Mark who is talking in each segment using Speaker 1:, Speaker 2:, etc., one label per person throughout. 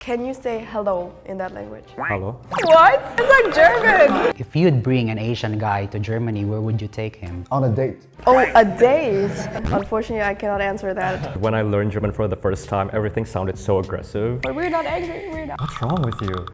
Speaker 1: Can you say hello in that language?
Speaker 2: Hello.
Speaker 1: What? It's like German!
Speaker 3: If you'd bring an Asian guy to Germany, where would you take him?
Speaker 4: On a date.
Speaker 1: Oh, a date? Unfortunately, I cannot answer that.
Speaker 2: When I learned German for the first time, everything sounded so aggressive.
Speaker 1: But we're not angry, we're not.
Speaker 2: What's wrong with you?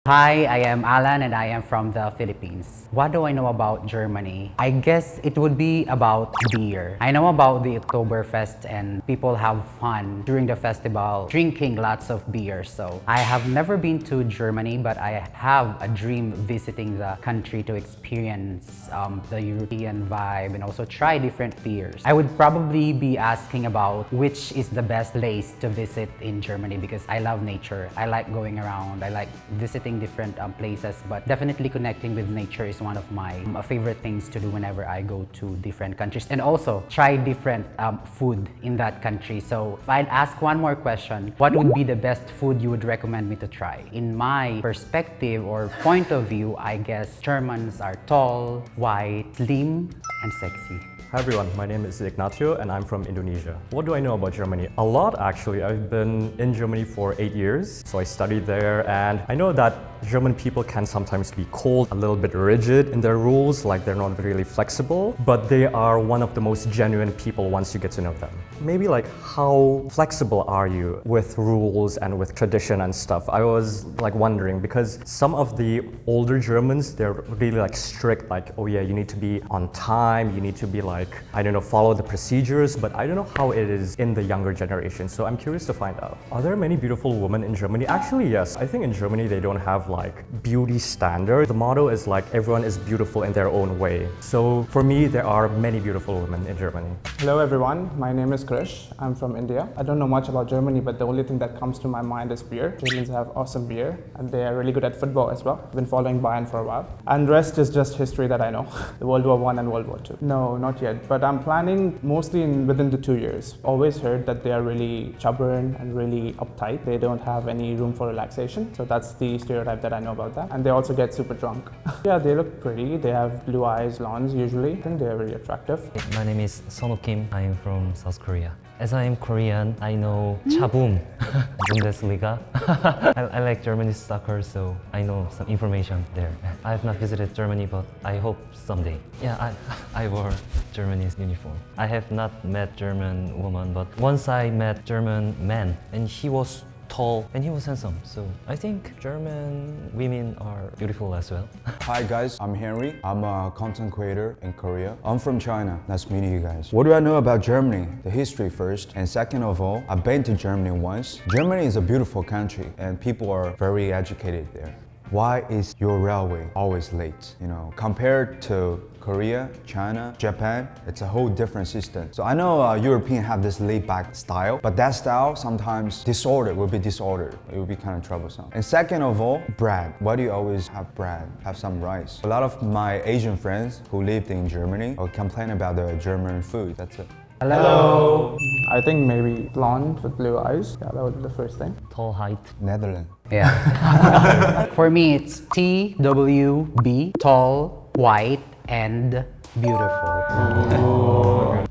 Speaker 3: Hi, I am Allan and I am from the Philippines. What do I know about Germany? I guess it would be about beer. I know about the Oktoberfest and people have fun during the festival drinking lots of beer. So I have never been to Germany, but I have a dream visiting the country to experience the European vibe and also try different beers. I would probably be asking about which is the best place to visit in Germany because I love nature. I like going around. I like visiting different places, but definitely connecting with nature is one of my favorite things to do whenever I go to different countries, and also try different food in that country. So if I'd ask one more question, what would be the best food you would recommend me to try? In my perspective or point of view, I guess Germans are tall, white, slim, and sexy.
Speaker 2: Hi everyone, my name is Ignatio and I'm from Indonesia. What do I know about Germany? A lot actually. I've been in Germany for 8 years, so I studied there, and I know that German people can sometimes be cold, a little bit rigid in their rules, like they're not really flexible, but they are one of the most genuine people once you get to know them. Maybe like how flexible are you with rules and with tradition and stuff? I was like wondering because some of the older Germans, they're really like strict, like, oh yeah, you need to be on time, you need to be like, I don't know, follow the procedures, but I don't know how it is in the younger generation. So I'm curious to find out. Are there many beautiful women in Germany? Actually, yes. I think in Germany, they don't have like beauty standard. The motto is like, everyone is beautiful in their own way. So for me, there are many beautiful women in Germany.
Speaker 5: Hello everyone, my name is Krish. I'm from India. I don't know much about Germany, but the only thing that comes to my mind is beer. Germans have awesome beer and they are really good at football as well. I've been following Bayern for a while. And the rest is just history that I know. The World War I and World War II. No, not yet. But I'm planning mostly within the 2 years. Always heard that they are really stubborn and really uptight. They don't have any room for relaxation. So that's the stereotype that I know about that. And they also get super drunk. Yeah, they look pretty. They have blue eyes, blondes usually. I think they're very attractive.
Speaker 6: My name is Seon Kim. I am from South Korea. As I am Korean, I know Chaboom, Bundesliga. I like Germany's soccer, so I know some information there. I have not visited Germany, but I hope someday. Yeah, I wore Germany's uniform. I have not met German woman, but once I met German man, and he was tall and he was handsome. So I think German women are beautiful as well.
Speaker 4: Hi guys, I'm Henry. I'm a content creator in Korea. I'm from China. Nice meeting you guys. What do I know about Germany? The history first. And second of all, I've been to Germany once. Germany is a beautiful country and people are very educated there. Why is your railway always late? You know, compared to Korea, China, Japan, it's a whole different system. So I know Europeans have this laid-back style, but that style sometimes will be disordered. It will be kind of troublesome. And second of all, bread. Why do you always have bread? Have some rice. A lot of my Asian friends who lived in Germany will complain about the German food. That's it.
Speaker 3: Hello.
Speaker 5: I think maybe blonde with blue eyes. Yeah, that would be the first thing.
Speaker 6: Tall height.
Speaker 4: Netherlands.
Speaker 3: Yeah. For me, it's TWB, tall, white, and beautiful.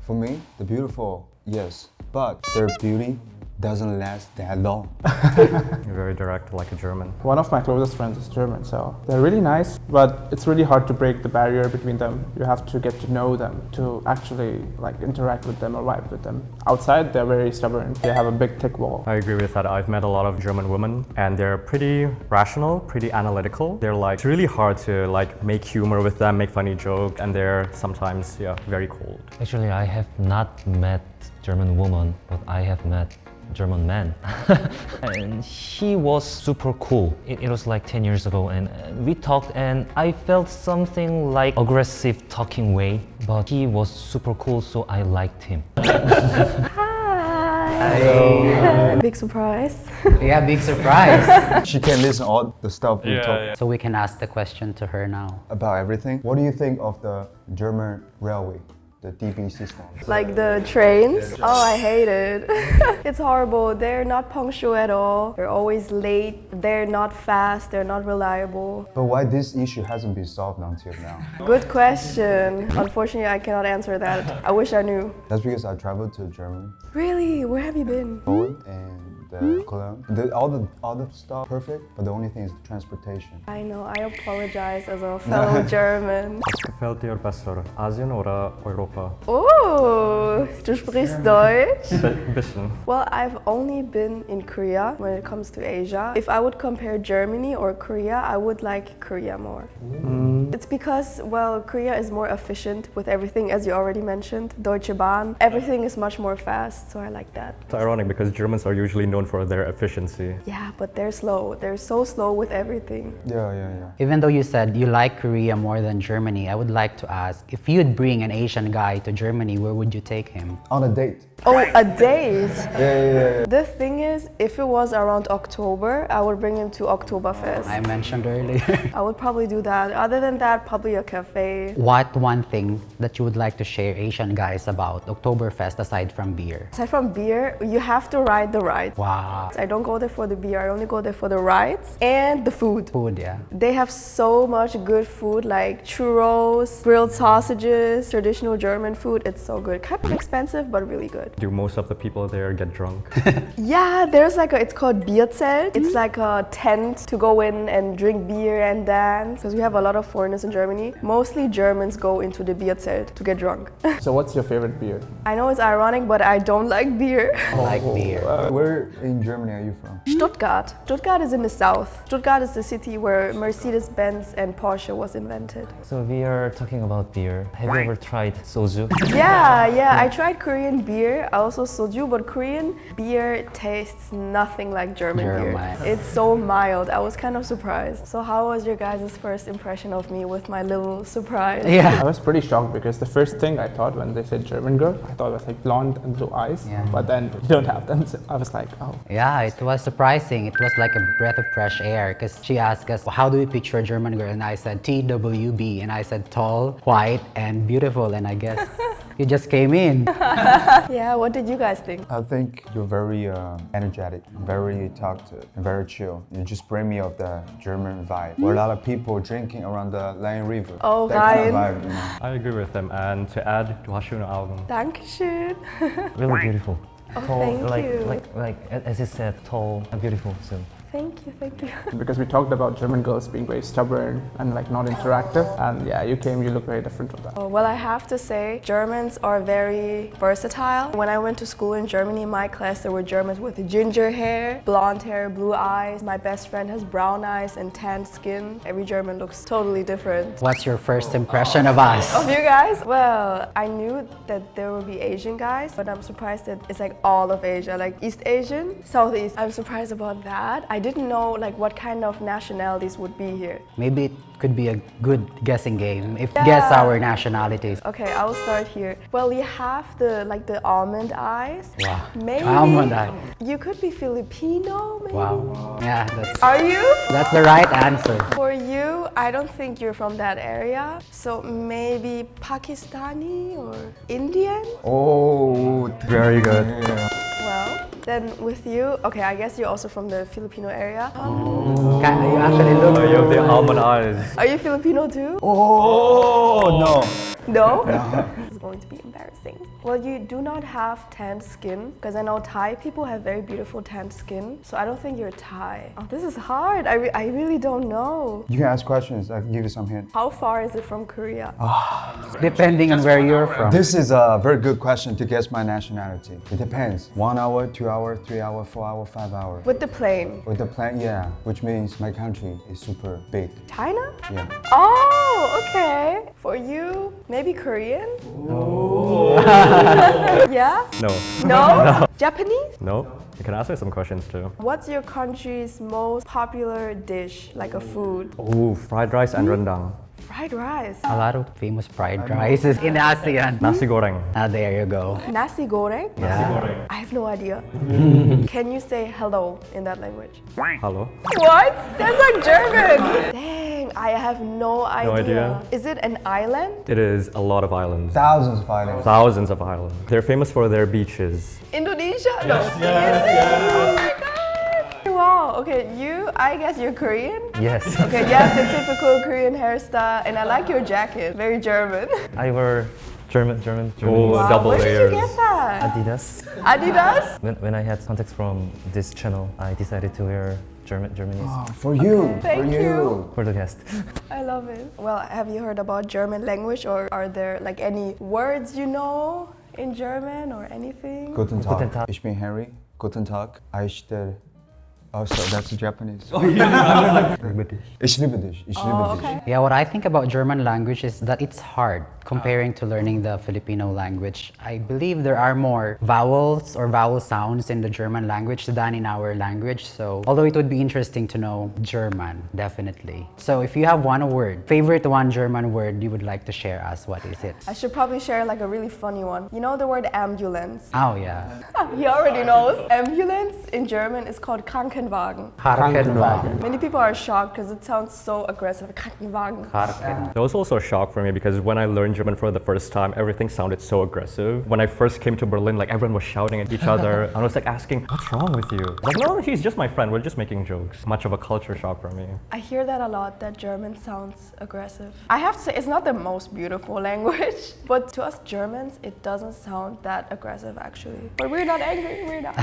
Speaker 4: For me, the beautiful, yes, but their beauty doesn't last that long.
Speaker 2: You're very direct, like a German.
Speaker 5: One of my closest friends is German, so they're really nice, but it's really hard to break the barrier between them. You have to get to know them to actually like interact with them or vibe with them. Outside, they're very stubborn. They have a big thick wall.
Speaker 2: I agree with that. I've met a lot of German women and they're pretty rational, pretty analytical. They're like, it's really hard to like make humor with them, make funny jokes, and they're sometimes, yeah, very cold.
Speaker 6: Actually, I have not met German woman, but I have met German man. And he was super cool. It was like 10 years ago and we talked and I felt something like aggressive talking way, but he was super cool, so I liked him.
Speaker 1: Hi! Big surprise.
Speaker 3: Yeah, big surprise.
Speaker 4: She can listen all the stuff we talk
Speaker 3: So we can ask the question to her now.
Speaker 4: about everything. What do you think of the German railway? The DB system.
Speaker 1: Like the trains. Oh, I hate it. It's horrible. They're not punctual at all. They're always late. They're not fast. They're not reliable.
Speaker 4: But why this issue hasn't been solved until now?
Speaker 1: Good question. Unfortunately, I cannot answer that. I wish I knew.
Speaker 4: That's because I traveled to Germany,
Speaker 1: Really? Where have you been?
Speaker 4: Poland, and the cologne. All the stuff perfect, but the only thing is transportation.
Speaker 1: I know, I apologize as a fellow German.
Speaker 2: Was gefällt dir besser, Asien oder Europa?
Speaker 1: Oh, du sprichst Deutsch?
Speaker 2: Ein bisschen.
Speaker 1: Well, I've only been in Korea when it comes to Asia. If I would compare Germany or Korea, I would like Korea more. It's because, well, Korea is more efficient with everything, as you already mentioned. Deutsche Bahn, everything is much more fast, so I like that.
Speaker 2: It's ironic because Germans are usually known for their efficiency.
Speaker 1: Yeah, but they're slow. They're so slow with everything.
Speaker 4: Yeah.
Speaker 3: Even though you said you like Korea more than Germany, I would like to ask, if you'd bring an Asian guy to Germany, where would you take him?
Speaker 4: On a date.
Speaker 1: Oh, a date!
Speaker 4: Yeah.
Speaker 1: The thing is, if it was around October, I would bring him to Oktoberfest.
Speaker 3: I mentioned earlier.
Speaker 1: I would probably do that. Other than that, probably a cafe.
Speaker 3: What one thing that you would like to share Asian guys about Oktoberfest aside from beer?
Speaker 1: Aside from beer, you have to ride the rides.
Speaker 3: Wow.
Speaker 1: I don't go there for the beer, I only go there for the rides and the food.
Speaker 3: Food, yeah.
Speaker 1: They have so much good food like churros, grilled sausages, traditional German food. It's so good. Kind of expensive, but really good.
Speaker 2: Do most of the people there get drunk?
Speaker 1: Yeah, there's like it's called Bierzelt. It's like a tent to go in and drink beer and dance. Because we have a lot of foreigners in Germany. Mostly Germans go into the Bierzelt to get drunk.
Speaker 5: So what's your favorite beer?
Speaker 1: I know it's ironic, but I don't like beer.
Speaker 3: I like beer.
Speaker 4: Where in Germany are you from?
Speaker 1: Stuttgart. Stuttgart is in the south. Stuttgart is the city where Mercedes-Benz and Porsche was invented.
Speaker 6: So we are talking about beer. Have you ever tried soju?
Speaker 1: Yeah, I tried Korean beer, also soju, but Korean beer tastes nothing like German beer. It's so mild. I was kind of surprised. So how was your guys' first impression of me with my little surprise?
Speaker 3: Yeah.
Speaker 5: I was pretty shocked because the first thing I thought when they said German girl, I thought it was like blonde and blue eyes.
Speaker 3: Yeah.
Speaker 5: But then you don't have them. So I was like, oh.
Speaker 3: Yeah, it was surprising. It was like a breath of fresh air because she asked us, how do we picture a German girl? And I said, TWB. And I said, tall, white, and beautiful. And I guess you just came in.
Speaker 1: Yeah, what did you guys think?
Speaker 4: I think you're very energetic, very talkative, and very chill. You just bring me of the German vibe. Where a lot of people drinking around the Rhine River.
Speaker 1: Oh,
Speaker 4: that kind of
Speaker 1: Rhine.
Speaker 4: vibe, you know.
Speaker 2: I agree with them, and to add, du hast schöne Augen.
Speaker 1: Dankeschön.
Speaker 6: Really beautiful.
Speaker 1: Oh,
Speaker 6: Tall,
Speaker 1: thank you.
Speaker 6: like as you said, tall and beautiful. So
Speaker 1: Thank you.
Speaker 5: Because we talked about German girls being very stubborn and like not interactive. And yeah, you look very different from that.
Speaker 1: Oh, well, I have to say, Germans are very versatile. When I went to school in Germany, in my class, there were Germans with ginger hair, blonde hair, blue eyes. My best friend has brown eyes and tanned skin. Every German looks totally different.
Speaker 3: What's your first impression of us?
Speaker 1: Of you guys? Well, I knew that there would be Asian guys, but I'm surprised that it's like all of Asia, like East Asian, Southeast. I'm surprised about that. I didn't know like what kind of nationalities would be here.
Speaker 3: Maybe it could be a good guessing game if guess our nationalities.
Speaker 1: Okay, I'll start here. Well, you have the almond eyes.
Speaker 3: Wow.
Speaker 1: Maybe
Speaker 3: Almond eye.
Speaker 1: you could be Filipino, maybe.
Speaker 3: Wow. Yeah,
Speaker 1: Are you?
Speaker 3: that's the right answer.
Speaker 1: For you, I don't think you're from that area. So maybe Pakistani or Indian?
Speaker 4: Oh,
Speaker 2: Very good.
Speaker 4: yeah.
Speaker 1: Well, then with you, okay, I guess you're also from the Filipino area.
Speaker 3: You actually look.
Speaker 2: You have the almond eyes.
Speaker 1: Are you Filipino too?
Speaker 4: Oh, no.
Speaker 1: No? This is going to be embarrassing. Well, you do not have tanned skin, because I know Thai people have very beautiful tanned skin, so I don't think you're Thai. Oh, this is hard. I really don't know.
Speaker 4: You can ask questions. I can give you some hint.
Speaker 1: How far is it from Korea?
Speaker 3: Depending on where you're from.
Speaker 4: This is a very good question to guess my nationality. It depends. 1 hour, 2 hour, 3 hour, 4 hour, 5 hour.
Speaker 1: With the plane.
Speaker 4: With the plan, yeah. Which means my country is super big.
Speaker 1: China?
Speaker 4: Yeah.
Speaker 1: Oh, okay. For you, maybe Korean? Yeah?
Speaker 2: No.
Speaker 1: No? Japanese?
Speaker 2: No? You can ask me some questions too.
Speaker 1: What's your country's most popular dish, like a food?
Speaker 2: Oh, fried rice and rendang.
Speaker 1: Fried rice.
Speaker 3: A lot of famous fried rices in ASEAN.
Speaker 2: Nasi goreng.
Speaker 3: There you go.
Speaker 1: Nasi goreng?
Speaker 3: Yeah.
Speaker 1: I have no idea. Can you say hello in that language?
Speaker 2: Hello.
Speaker 1: What? That's like German. Dang, I have no idea.
Speaker 2: idea.
Speaker 1: Is it an island?
Speaker 2: It is a lot of islands.
Speaker 4: Thousands of islands.
Speaker 2: Thousands of islands. They're famous for their beaches.
Speaker 1: Indonesia? No. Oh my god. Wow. Okay, I guess you're Korean?
Speaker 6: yes,
Speaker 1: Okay, you have the typical Korean hairstyle, and I like your jacket. Very German.
Speaker 6: I wear German.
Speaker 2: Oh,
Speaker 1: Wow,
Speaker 2: double
Speaker 1: where
Speaker 2: layers.
Speaker 1: did you get that?
Speaker 6: Adidas.
Speaker 1: Adidas?
Speaker 6: When I had contacts from this channel, I decided to wear Germany's
Speaker 4: Oh, for you,
Speaker 1: Thank you.
Speaker 6: for the guest.
Speaker 1: I love it. Well, have you heard about German language, or are there like any words you know in German or anything?
Speaker 4: Guten Tag.
Speaker 6: Guten Tag.
Speaker 4: Ich bin Henry. Guten Tag. Oh, sorry, that's Japanese. Ich liebe dich. Ich liebe dich.
Speaker 1: Okay.
Speaker 3: Yeah, what I think about German language is that it's hard comparing to learning the Filipino language. I believe there are more vowels or vowel sounds in the German language than in our language. So, although it would be interesting to know German, definitely. So, if you have one word, favorite one German word you would like to share us, what is it?
Speaker 1: I should probably share like a really funny one. You know the word ambulance?
Speaker 3: Oh, yeah.
Speaker 1: He already knows. Ambulance in German is called Krankenwagen.
Speaker 3: Krankenwagen.
Speaker 1: Many people are shocked because it sounds so aggressive. Krankenwagen.
Speaker 2: That was also a shock for me because when I learned German for the first time, everything sounded so aggressive. When I first came to Berlin, like everyone was shouting at each other. I was like asking, what's wrong with you? Like, no, he's just my friend. We're just making jokes. Much of a culture shock for me.
Speaker 1: I hear that a lot, that German sounds aggressive. I have to say, it's not the most beautiful language, but to us Germans, it doesn't sound that aggressive actually. But we're not angry, we're not.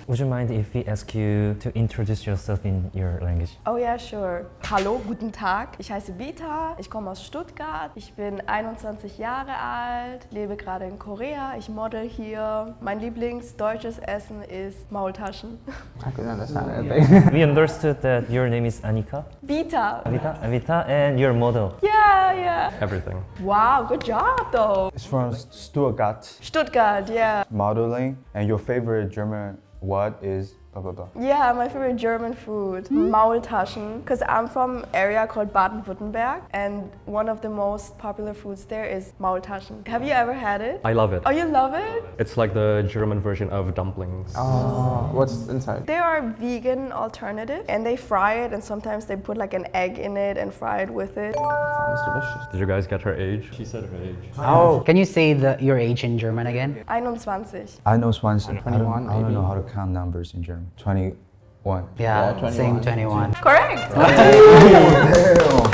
Speaker 6: Would you mind if we ask you to introduce yourself in your language?
Speaker 1: Oh ja, sure. Hallo, guten Tag. Ich heiße Bita, ich komme aus Stuttgart. Ich bin 21 Jahre alt, lebe gerade in Korea, ich model hier. Mein Lieblingsdeutsches Essen ist Maultaschen.
Speaker 5: I couldn't understand anything.
Speaker 6: We understood that your name is Anika,
Speaker 1: Bita.
Speaker 6: Avita, and you're a model.
Speaker 1: Yeah.
Speaker 2: Everything.
Speaker 1: Wow, good job though.
Speaker 4: It's from Stuttgart.
Speaker 1: Stuttgart, yeah.
Speaker 4: Modeling. And your favorite German word is blah blah blah.
Speaker 1: Yeah, my favorite German food, Maultaschen, because I'm from area called Baden-Württemberg, and one of the most popular foods there is Maultaschen. Have you ever had it?
Speaker 2: I love it.
Speaker 1: Oh, you love it?
Speaker 2: It's like the German version of dumplings.
Speaker 5: Oh, what's inside?
Speaker 1: They are vegan alternative, and they fry it, and sometimes they put like an egg in it and fry it with it.
Speaker 5: Sounds delicious.
Speaker 2: Did you guys get her age? She said her age.
Speaker 5: Oh,
Speaker 3: Can you say your age in German again?
Speaker 1: 21.
Speaker 4: I know Swanson.
Speaker 5: 21
Speaker 4: I don't
Speaker 5: maybe.
Speaker 4: know how to count numbers in German. 21.
Speaker 3: Yeah,
Speaker 5: 21.
Speaker 3: same 21.
Speaker 1: Correct.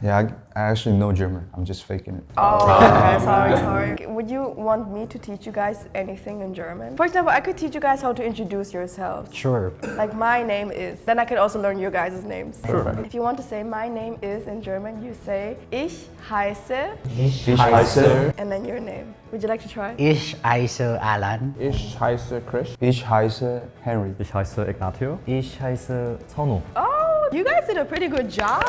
Speaker 4: Yeah, I actually know German. I'm just faking it.
Speaker 1: Oh, okay, sorry. Would you want me to teach you guys anything in German? For example, I could teach you guys how to introduce yourselves.
Speaker 3: Sure.
Speaker 1: Like my name is. Then I could also learn your guys' names.
Speaker 5: Sure.
Speaker 1: If you want to say my name is in German, you say ich heiße,
Speaker 4: Ich heiße.
Speaker 1: and then your name. Would you like to try?
Speaker 3: Ich heiße Allan.
Speaker 5: Ich heiße Krish.
Speaker 4: Ich heiße Henry.
Speaker 2: Ich heiße Ignatio.
Speaker 6: Ich heiße 선우.
Speaker 1: Oh, you guys did a pretty good job.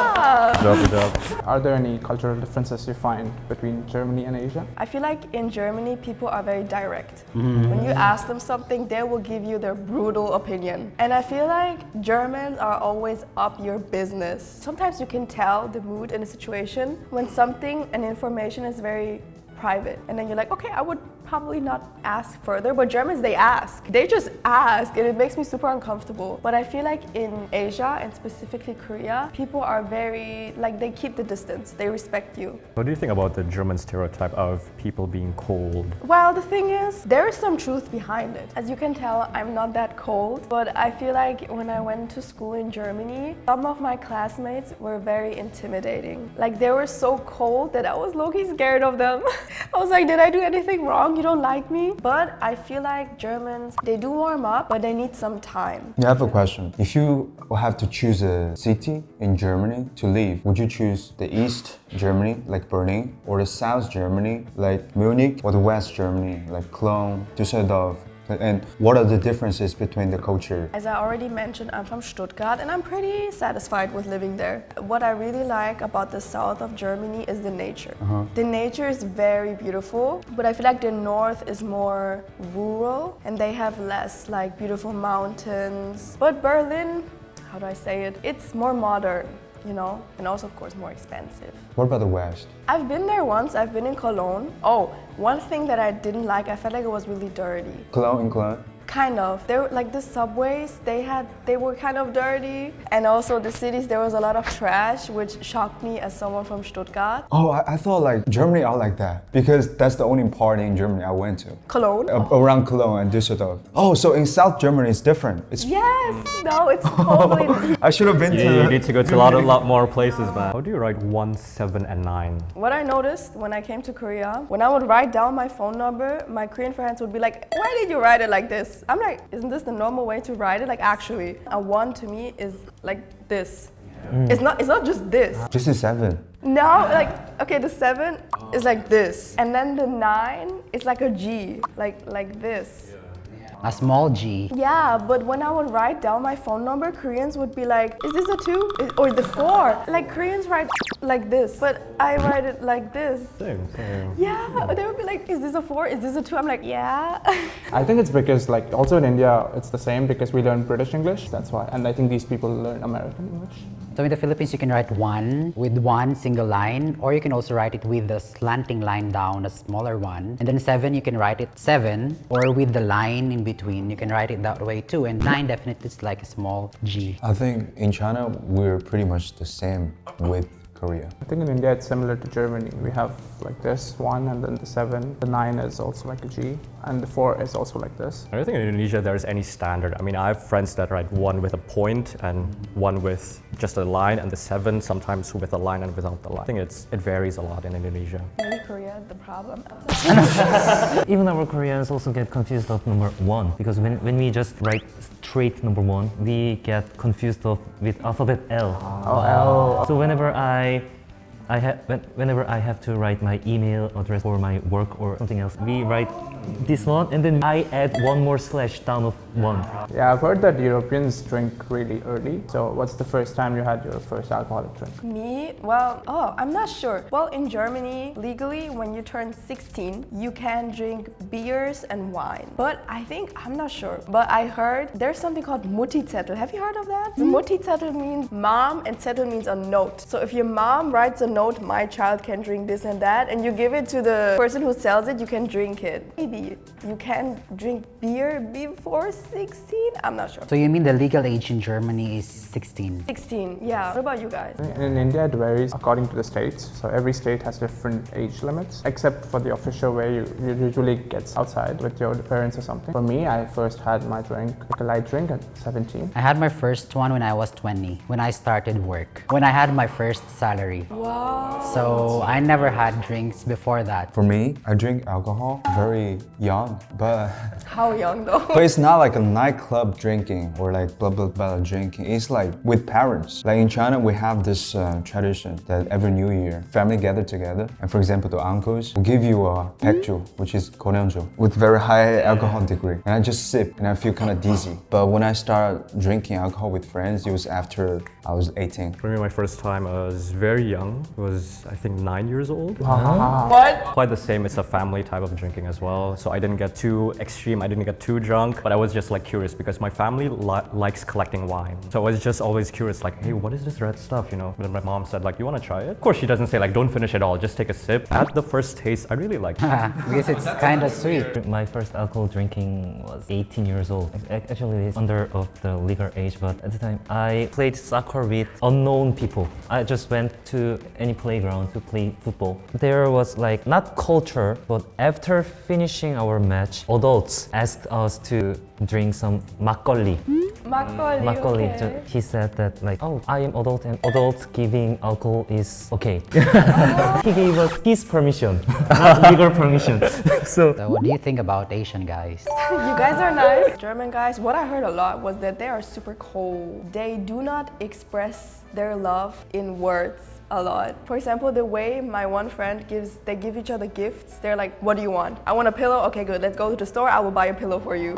Speaker 2: Good job.
Speaker 5: Are there any cultural differences you find between Germany and Asia?
Speaker 1: I feel like in Germany, people are very direct. When you ask them something, they will give you their brutal opinion. And I feel like Germans are always up your business. Sometimes you can tell the mood in a situation when something, an information is very private. And then you're like, okay, I would probably not ask further, but Germans, they ask. They just ask, and it makes me super uncomfortable. But I feel like in Asia, and specifically Korea, people are very, like, they keep the distance. They respect you.
Speaker 2: What do you think about the German stereotype of people being cold?
Speaker 1: Well, the thing is, there is some truth behind it. As you can tell, I'm not that cold, but I feel like when I went to school in Germany, some of my classmates were very intimidating. Like, they were so cold that I was low-key scared of them. I was like, did I do anything wrong? You don't like me? But I feel like Germans, they do warm up, but they need some time.
Speaker 4: I have a question. If you have to choose a city in Germany to live, would you choose the East Germany, like Berlin, or the South Germany, like Munich, or the West Germany, like Cologne, Düsseldorf? And what are the differences between the culture?
Speaker 1: As I already mentioned, I'm from Stuttgart and I'm pretty satisfied with living there. What I really like about the south of Germany is the nature. The nature is very beautiful, but I feel like the north is more rural and they have less like beautiful mountains. But Berlin, how do I say it? It's more modern, you know, and also of course more expensive.
Speaker 4: What about the West?
Speaker 1: I've been there once, I've been in Cologne. Oh, one thing that I didn't like, I felt like it was really dirty.
Speaker 4: Cologne in Cologne?
Speaker 1: Kind of. They were like the subways, they were kind of dirty. And also the cities, there was a lot of trash, which shocked me as someone from Stuttgart.
Speaker 4: Oh, I thought like Germany are like that because that's the only party in Germany I went to.
Speaker 1: Cologne?
Speaker 4: Around Cologne and Düsseldorf. Oh, so in South Germany it's different. It's
Speaker 1: Yes! No, it's totally...
Speaker 4: I should have been
Speaker 2: You
Speaker 4: to.
Speaker 2: need to go to a lot more places, man. How do you write 1, 7, and 9?
Speaker 1: What I noticed when I came to Korea, when I would write down my phone number, my Korean friends would be like, why did you write it like this? I'm like, isn't this the normal way to write it? Like actually, a 1 to me is like this. It's not just this.
Speaker 4: This is 7.
Speaker 1: No, like, okay, the 7 is like this. And then the 9 is like a G, like this.
Speaker 3: A small G.
Speaker 1: Yeah, but when I would write down my phone number, Koreans would be like, is this a 2? Or the 4? Like Koreans write like this, but I write it like this.
Speaker 2: Same.
Speaker 1: Yeah, they would be like, is this a 4? Is this a 2? I'm like, yeah.
Speaker 5: I think it's because like also in India it's the same because we learn British English, that's why. And I think these people learn American English.
Speaker 3: So in the Philippines, you can write 1 with 1 single line, or you can also write it with the slanting line down, a smaller one. And then 7, you can write it 7, or with the line in between, you can write it that way too. And 9 definitely is like a small G.
Speaker 4: I think in China we're pretty much the same with Korea.
Speaker 5: I think in India it's similar to Germany. We have like this 1 and then the 7. The 9 is also like a G and the 4 is also like this.
Speaker 2: I don't think in Indonesia there's any standard. I mean, I have friends that write 1 with a point and 1 with just a line, and the 7 sometimes with a line and without the line. I think it varies a lot in Indonesia.
Speaker 1: Maybe Korea is the problem.
Speaker 6: Even our Koreans also get confused of number 1 because when we just write straight number 1, we get confused with alphabet L.
Speaker 5: Oh,
Speaker 6: So whenever whenever I have to write my email address or my work or something else, we write this one and then I add 1 more slash down of 1.
Speaker 5: yeah, I've heard that Europeans drink really early. So what's the first time you had your first alcoholic drink?
Speaker 1: Me? Well, I'm not sure. Well, in Germany, legally, when you turn 16, you can drink beers and wine. But I'm not sure. But I heard there's something called Mutti-Zettel. Have you heard of that? Mutti-Zettel means mom and Zettel means a note. So if your mom writes a note, my child can drink this and that, and you give it to the person who sells it, you can drink it. Maybe you can drink beer before 16? I'm not sure.
Speaker 3: So you mean the legal age in Germany is 16?
Speaker 1: 16, yeah. What about you guys?
Speaker 5: In India, it varies according to the states. So every state has different age limits, except for the official where you usually get outside with your parents or something. For me, I first had my drink, like a light drink at 17.
Speaker 3: I had my first one when I was 20, when I started work, when I had my first salary.
Speaker 1: Wow.
Speaker 3: So I never had drinks before that.
Speaker 4: For me, I drink alcohol very young, but
Speaker 1: How young though?
Speaker 4: but it's not like a nightclub drinking or like blah blah blah drinking. It's like with parents. Like in China, we have this tradition that every New Year, family gather together, and for example, the uncles will give you a baekju, which is goryeo, with very high alcohol degree, and I just sip and I feel kind of dizzy. But when I start drinking alcohol with friends, it was after I was 18.
Speaker 2: For me, my first time, I was very young. I was, I think, 9 years old.
Speaker 1: What?
Speaker 2: Quite the same. It's a family type of drinking as well. So I didn't get too extreme. I didn't get too drunk, but I was just like curious because my family likes collecting wine. So I was just always curious, like, hey, what is this red stuff? You know. And then my mom said, like, you want to try it? Of course, she doesn't say like, don't finish it all. Just take a sip. At the first taste, I really liked it.
Speaker 3: Because it's kind of sweet.
Speaker 6: My first alcohol drinking was 18 years old. Actually, it's under of the legal age, but at the time I played soccer with unknown people. I just went to any playground to play football. There was like not culture, but after finishing our match, adults asked us to drink some makgeolli.
Speaker 1: Makgeolli, okay.
Speaker 6: He said that like, oh, I am adult and adults giving alcohol is okay. He gave us his permission, not legal permission.
Speaker 3: So what do you think about Asian guys?
Speaker 1: You guys are nice. German guys, what I heard a lot was that they are super cold. They do not express their love in words a lot. For example, the way my one friend they give each other gifts. They're like, what do you want? I want a pillow? Okay, good. Let's go to the store. I will buy a pillow for you.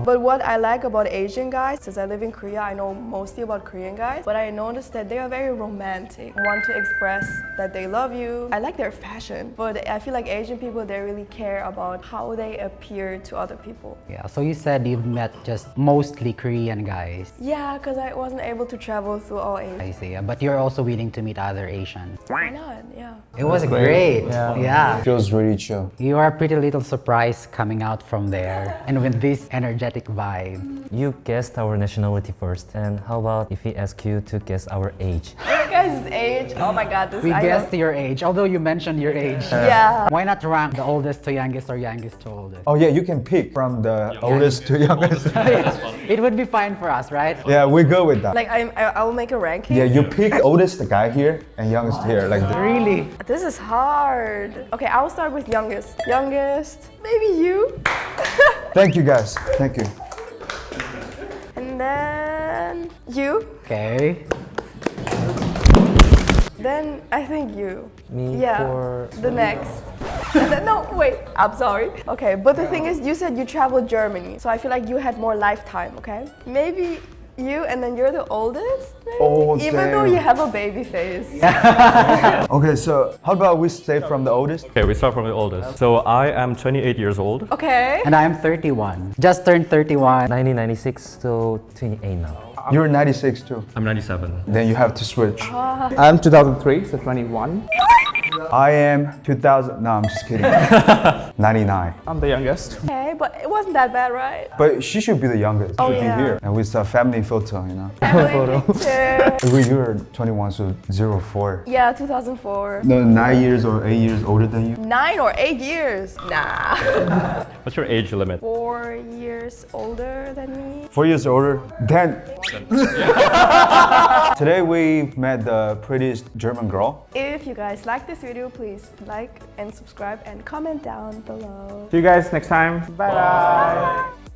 Speaker 1: But what I like about Asian guys, since I live in Korea, I know mostly about Korean guys, but I noticed that they are very romantic, want to express that they love you. I like their fashion, but I feel like Asian people, they really care about how they appear to other people.
Speaker 3: Yeah, so you said you've met just mostly Korean guys.
Speaker 1: Yeah, because I wasn't able to travel through all Asia.
Speaker 3: I see, but you're also willing to meet other Asians?
Speaker 1: Why not? Yeah.
Speaker 3: It was great. Yeah.
Speaker 4: Feels really chill.
Speaker 3: You are a pretty little surprise coming out from there and with this energetic vibe.
Speaker 6: You guessed our nationality first. And how about if we ask you to guess our age?
Speaker 1: Your guys' age. Oh my god, this
Speaker 3: We
Speaker 1: I
Speaker 3: guessed
Speaker 1: know.
Speaker 3: your age, although you mentioned your age.
Speaker 1: Yeah.
Speaker 3: Why not rank the oldest to youngest or youngest to oldest?
Speaker 4: Oh yeah, you can pick from the oldest to youngest.
Speaker 3: It would be fine for us, right?
Speaker 4: Yeah, we go with that.
Speaker 1: Like I will make a ranking.
Speaker 4: Yeah, you pick oldest guy here and youngest here, like that.
Speaker 3: Really?
Speaker 1: This is hard. Okay, I will start with youngest. Youngest, maybe you.
Speaker 4: Thank you guys. Thank you.
Speaker 1: And then you.
Speaker 3: Okay.
Speaker 1: Then I think you.
Speaker 6: Me
Speaker 1: Yeah.
Speaker 6: for...
Speaker 1: The next. And then, no, wait. I'm sorry. Okay, but the thing is, you said you traveled Germany, so I feel like you had more lifetime. Okay, maybe you, and then you're the oldest. Maybe?
Speaker 4: Oh,
Speaker 1: Even though
Speaker 4: damn.
Speaker 1: you have a baby face.
Speaker 4: Okay, so how about we stay from the oldest?
Speaker 2: Okay, we start from the oldest. So I am 28 years old.
Speaker 1: Okay.
Speaker 3: And I'm 31. Just turned 31.
Speaker 6: 1996 to 28 now.
Speaker 4: You're 96 too.
Speaker 2: I'm 97.
Speaker 4: Then you have to switch.
Speaker 5: I'm 2003, so 21.
Speaker 4: I am 2000. No, I'm just kidding. 99.
Speaker 5: I'm the youngest.
Speaker 1: Okay, but it wasn't that bad, right?
Speaker 4: But she should be the youngest.
Speaker 1: Oh,
Speaker 4: should
Speaker 1: yeah.
Speaker 4: be here. And with a family photo, you know.
Speaker 1: Family picture.
Speaker 4: You're 21, so 04.
Speaker 1: Yeah, 2004.
Speaker 4: No, 9 years or 8 years older than you.
Speaker 1: 9 or 8 years? Nah.
Speaker 2: What's your age limit?
Speaker 1: 4 years older than me.
Speaker 4: 4 years older. Then. Today we met the prettiest German girl.
Speaker 1: If you guys like this video, please like and subscribe and comment down below.
Speaker 5: See you guys next time. Bye.